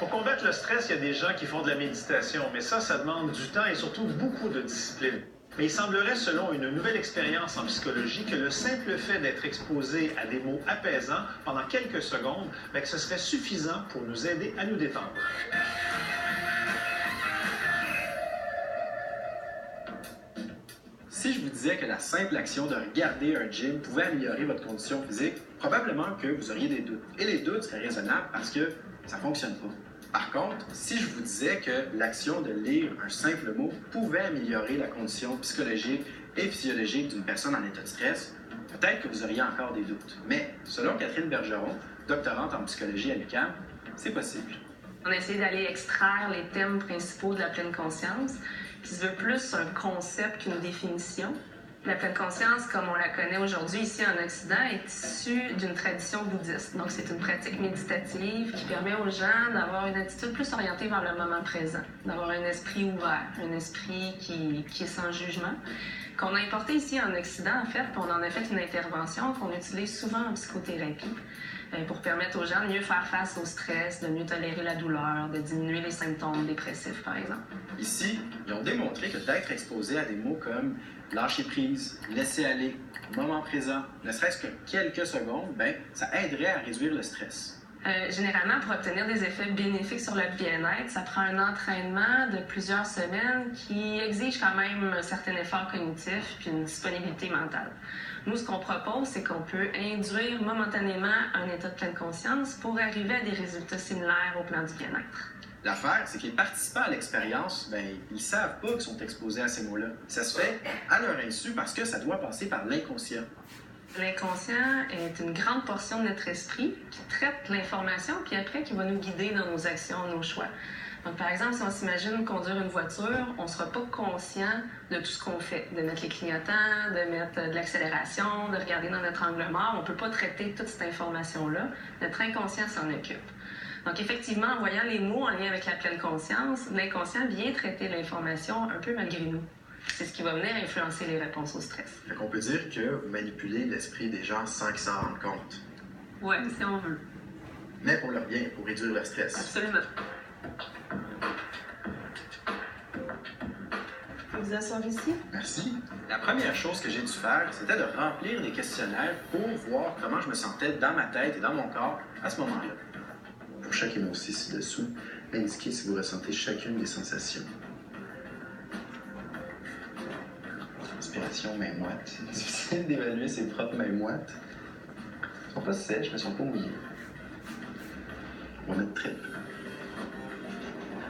Pour combattre le stress, il y a des gens qui font de la méditation, mais ça demande du temps et surtout beaucoup de discipline. Mais il semblerait, selon une nouvelle expérience en psychologie, que le simple fait d'être exposé à des mots apaisants pendant quelques secondes, que ce serait suffisant pour nous aider à nous détendre. Si je vous disais que la simple action de regarder un gym pouvait améliorer votre condition physique, probablement que vous auriez des doutes. Et les doutes seraient raisonnables parce que ça ne fonctionne pas. Par contre, si je vous disais que l'action de lire un simple mot pouvait améliorer la condition psychologique et physiologique d'une personne en état de stress, peut-être que vous auriez encore des doutes. Mais selon Catherine Bergeron, doctorante en psychologie à l'UQAM, c'est possible. On a essayé d'aller extraire les thèmes principaux de la pleine conscience, qui se veut plus un concept qu'une définition. La pleine conscience, comme on la connaît aujourd'hui ici en Occident, est issue d'une tradition bouddhiste. Donc, c'est une pratique méditative qui permet aux gens d'avoir une attitude plus orientée vers le moment présent, d'avoir un esprit ouvert, un esprit qui est sans jugement, qu'on a importé ici en Occident, en fait, puis on en a fait une intervention qu'on utilise souvent en psychothérapie pour permettre aux gens de mieux faire face au stress, de mieux tolérer la douleur, de diminuer les symptômes dépressifs, par exemple. Ici, ils ont démontré que d'être exposé à des mots comme lâcher prise, laisser aller, moment présent, ne serait-ce que quelques secondes, ça aiderait à réduire le stress. Généralement, pour obtenir des effets bénéfiques sur le bien-être, ça prend un entraînement de plusieurs semaines qui exige quand même un certain effort cognitif puis une disponibilité mentale. Nous, ce qu'on propose, c'est qu'on peut induire momentanément un état de pleine conscience pour arriver à des résultats similaires au plan du bien-être. L'affaire, c'est que les participants à l'expérience, ils savent pas qu'ils sont exposés à ces mots-là. Ça se fait à leur insu parce que ça doit passer par l'inconscient. L'inconscient est une grande portion de notre esprit qui traite l'information puis après qui va nous guider dans nos actions, nos choix. Donc, par exemple, si on s'imagine conduire une voiture, on ne sera pas conscient de tout ce qu'on fait, de mettre les clignotants, de mettre de l'accélération, de regarder dans notre angle mort. On ne peut pas traiter toute cette information-là. Notre inconscient s'en occupe. Donc, effectivement, en voyant les mots en lien avec la pleine conscience, l'inconscient vient traiter l'information un peu malgré nous. C'est ce qui va venir influencer les réponses au stress. Fait qu'on peut dire que vous manipulez l'esprit des gens sans qu'ils s'en rendent compte. Oui, si on veut. Mais pour leur bien, pour réduire le stress. Absolument. Vous asseoir ici? Merci. La première chose que j'ai dû faire, c'était de remplir des questionnaires pour voir comment je me sentais dans ma tête et dans mon corps à ce moment-là. Pour chaque énoncé ci-dessous, indiquez si vous ressentez chacune des sensations. Inspiration, main moite. C'est difficile d'évaluer ses propres mains moites. Elles sont pas sèches, mais elles sont pas mouillées. On va mettre très peu.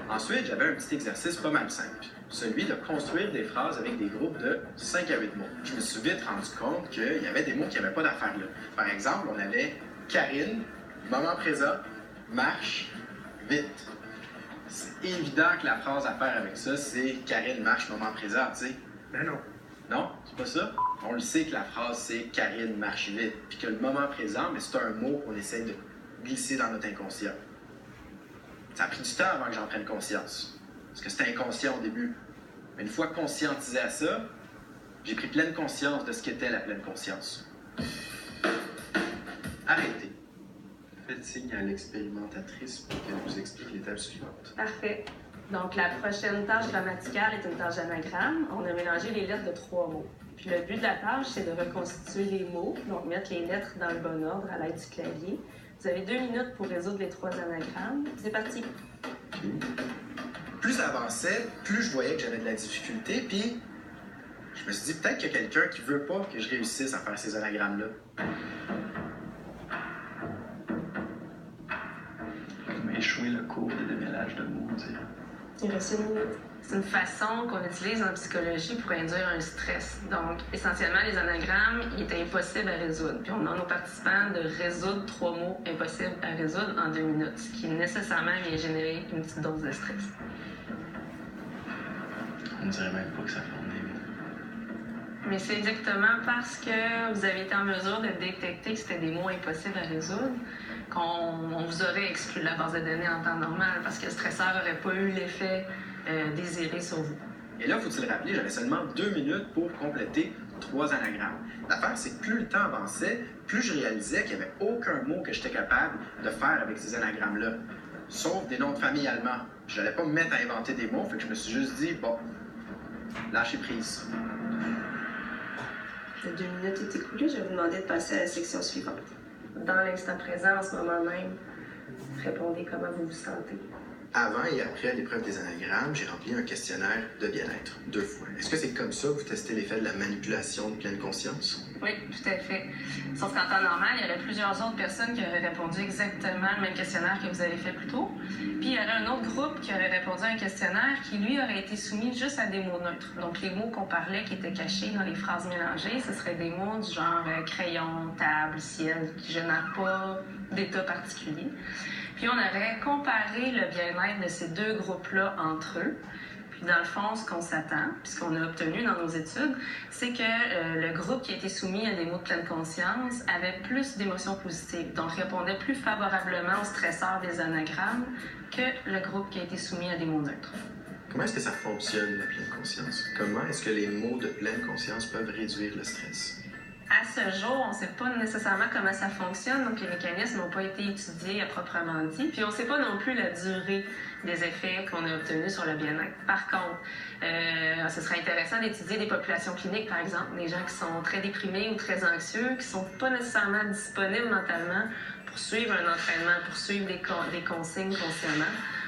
Ensuite, j'avais un petit exercice pas mal simple. Celui de construire des phrases avec des groupes de 5 à 8 mots. Je me suis vite rendu compte qu'il y avait des mots qui n'avaient pas d'affaire là. Par exemple, on avait Karine, moment présent, marche, vite. C'est évident que la phrase à faire avec ça, c'est Karine marche, moment présent, tu sais. Ben non. Non, c'est pas ça. On le sait que la phrase, c'est Karine marche vite. Puis que le moment présent, mais c'est un mot qu'on essaie de glisser dans notre inconscient. Ça a pris du temps avant que j'en prenne conscience. Parce que c'était inconscient au début. Mais une fois conscientisé à ça, j'ai pris pleine conscience de ce qu'était la pleine conscience. Arrêtez. Faites signe à l'expérimentatrice pour qu'elle vous explique l'étape suivante. Parfait. Donc, la prochaine tâche grammaticale est une tâche d'anagramme. On a mélangé les lettres de 3 mots. Puis le but de la tâche, c'est de reconstituer les mots, donc mettre les lettres dans le bon ordre à l'aide du clavier. Vous avez 2 minutes pour résoudre les 3 anagrammes. C'est parti. Plus ça avançait, plus je voyais que j'avais de la difficulté, puis je me suis dit peut-être qu'il y a quelqu'un qui veut pas que je réussisse à faire ces anagrammes-là. Comme échouer le cours de démêlage de mots, dire. Il reste 1 minute. C'est une façon qu'on utilise en psychologie pour induire un stress. Donc, essentiellement, les anagrammes, il est impossible à résoudre. Puis on demande aux participants de résoudre 3 mots impossibles à résoudre en 2 minutes, ce qui nécessairement vient générer une petite dose de stress. On ne dirait même pas que ça forme des mots. Mais c'est exactement parce que vous avez été en mesure de détecter que c'était des mots impossibles à résoudre qu'on vous aurait exclu de la base de données en temps normal, parce que le stresseur n'aurait pas eu l'effet désiré sur vous. Et là, faut-il rappeler, j'avais seulement 2 minutes pour compléter 3 anagrammes. L'affaire, c'est que plus le temps avançait, plus je réalisais qu'il n'y avait aucun mot que j'étais capable de faire avec ces anagrammes-là. sauf des noms de famille allemands. Je n'allais pas me mettre à inventer des mots, fait que je me suis juste dit, bon, lâcher prise. Les 2 minutes est écoulée, je vais vous demander de passer à la section suivante. Dans l'instant présent, en ce moment même, répondez comment vous vous sentez. Avant et après l'épreuve des anagrammes, j'ai rempli un questionnaire de bien-être 2 fois. Est-ce que c'est comme ça que vous testez l'effet de la manipulation de pleine conscience? Oui, tout à fait. Sauf qu'en temps normal, il y aurait plusieurs autres personnes qui auraient répondu exactement le même questionnaire que vous avez fait plus tôt. Puis il y aurait un autre groupe qui aurait répondu à un questionnaire qui, lui, aurait été soumis juste à des mots neutres. Donc les mots qu'on parlait qui étaient cachés dans les phrases mélangées, ce seraient des mots du genre crayon, table, ciel, qui ne génèrent pas d'état particulier. Puis on aurait comparé le bien-être de ces 2 groupes-là entre eux. Puis dans le fond, ce qu'on s'attend, puis ce qu'on a obtenu dans nos études, c'est que le groupe qui a été soumis à des mots de pleine conscience avait plus d'émotions positives, donc répondait plus favorablement aux stresseurs des anagrammes que le groupe qui a été soumis à des mots neutres. Comment est-ce que ça fonctionne, la pleine conscience? Comment est-ce que les mots de pleine conscience peuvent réduire le stress? À ce jour, on ne sait pas nécessairement comment ça fonctionne, donc les mécanismes n'ont pas été étudiés à proprement dit. Puis on ne sait pas non plus la durée des effets qu'on a obtenus sur le bien-être. Par contre, ce serait intéressant d'étudier des populations cliniques, par exemple, des gens qui sont très déprimés ou très anxieux, qui ne sont pas nécessairement disponibles mentalement pour suivre un entraînement, pour suivre des consignes consciemment.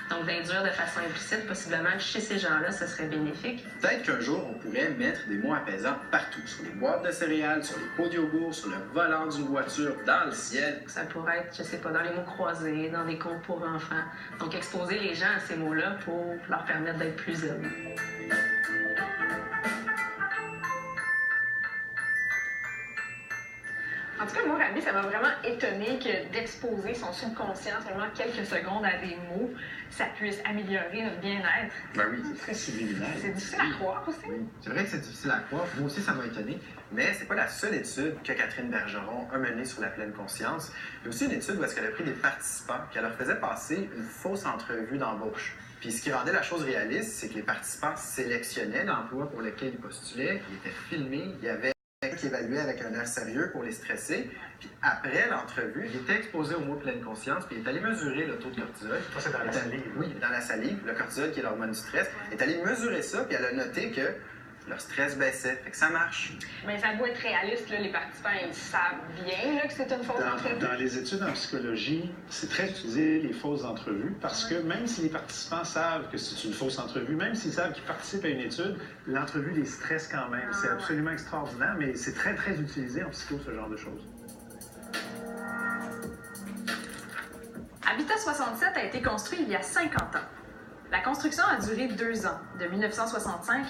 Donc, d'induire de façon implicite, possiblement, chez ces gens-là, ce serait bénéfique. Peut-être qu'un jour, on pourrait mettre des mots apaisants partout, sur les boîtes de céréales, sur les pots de yogourt, sur le volant d'une voiture, dans le ciel. Ça pourrait être, je sais pas, dans les mots croisés, dans des contes pour enfants. Donc, exposer les gens à ces mots-là pour leur permettre d'être plus zen. En tout cas, moi, Rabi, ça m'a vraiment étonné que d'exposer son subconscient seulement quelques secondes à des mots, ça puisse améliorer notre bien-être. Ben oui. C'est très subliminal. C'est difficile à croire aussi. Oui. C'est vrai que c'est difficile à croire. Moi aussi, ça m'a étonné. Mais c'est pas la seule étude que Catherine Bergeron a menée sur la pleine conscience. Il y a aussi une étude où elle a pris des participants et elle leur faisait passer une fausse entrevue d'embauche. Puis ce qui rendait la chose réaliste, c'est que les participants sélectionnaient l'emploi pour lequel ils postulaient, ils étaient filmés, il y avait qui évaluait avec un air sérieux pour les stresser. Puis après l'entrevue, il était exposé au mot de pleine conscience, puis il est allé mesurer le taux de cortisol. Ça, c'est dans la salive. Oui, dans la salive, le cortisol qui est l'hormone du stress. Il est allé mesurer ça, puis elle a noté que leur stress baissait. Fait que ça marche. Mais ça doit être réaliste, là. Les participants, ils savent bien là, que c'est une fausse entrevue. Dans les études en psychologie, c'est très utilisé les fausses entrevues parce que même si les participants savent que c'est une fausse entrevue, même s'ils savent qu'ils participent à une étude, l'entrevue les stresse quand même. C'est absolument extraordinaire, mais c'est très, très utilisé en psycho, ce genre de choses. Habitat 67 a été construit il y a 50 ans. La construction a duré 2 ans, de 1965